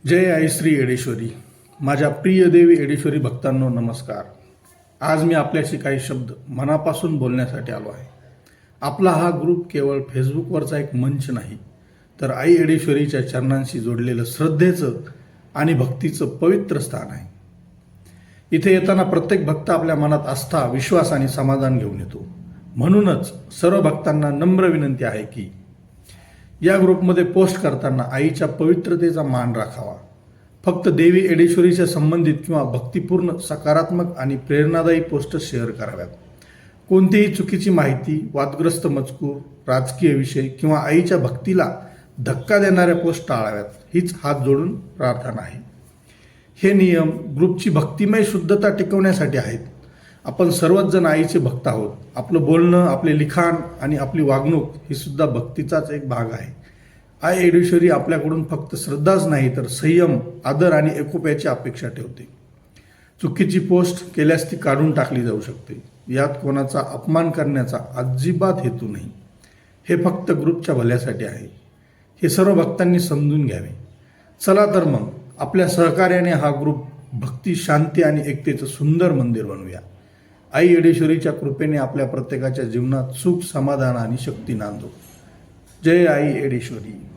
जय आई श्री एडेश्वरी. माझ्या प्रिय देवी एडेश्वरी भक्तांनो नमस्कार. आज मी आपल्याशी काही शब्द मनापासून बोलण्यासाठी आलो आहे. आपला हा ग्रुप केवळ फेसबुकवरचा एक मंच नाही, तर आई एडेश्वरीच्या चरणांशी जोडलेलं श्रद्धेचं आणि भक्तीचं पवित्र स्थान आहे. इथे येताना प्रत्येक भक्त आपल्या मनात आस्था, विश्वास आणि समाधान घेऊन येतो. म्हणूनच सर्व भक्तांना नम्र विनंती आहे की या ग्रुपमध्ये पोस्ट करताना आईच्या पवित्रतेचा मान राखावा. फक्त देवी एडेश्वरीच्या संबंधित किंवा भक्तिपूर्ण, सकारात्मक आणि प्रेरणादायी पोस्ट शेअर कराव्यात. कोणतीही चुकीची माहिती, वादग्रस्त मजकूर, राजकीय विषय किंवा आईच्या भक्तीला धक्का देणाऱ्या पोस्ट टाळाव्यात, हीच हात जोडून प्रार्थना आहे. हे नियम ग्रुपची भक्तिमय शुद्धता टिकवण्यासाठी आहेत. आपण सर्वच जण आईचे भक्त आहोत. आपलं बोलणं, आपले लिखाण आणि आपली वागणूक ही सुद्धा भक्तीचाच एक भाग आहे. आई एडेश्वरी आपल्याकडून फक्त श्रद्धाच नाही, तर संयम, आदर आणि एकोप्याची अपेक्षा ठेवते. चुकीची पोस्ट केल्यास ती काढून टाकली जाऊ शकते. यात कोणाचा अपमान करण्याचा अजिबात हेतू नाही. हे फक्त ग्रुपच्या भल्यासाठी आहे. हे सर्व भक्तांनी समजून घ्यावे. चला तर मग आपल्या सहकार्याने हा ग्रुप भक्ती, शांती आणि एकतेचं सुंदर मंदिर बनवूया. आई एडेश्वरीच्या कृपेने आपल्या प्रत्येकाच्या जीवनात सुख, समाधान आणि शक्ती नांदो. जय आई एडेश्वरी.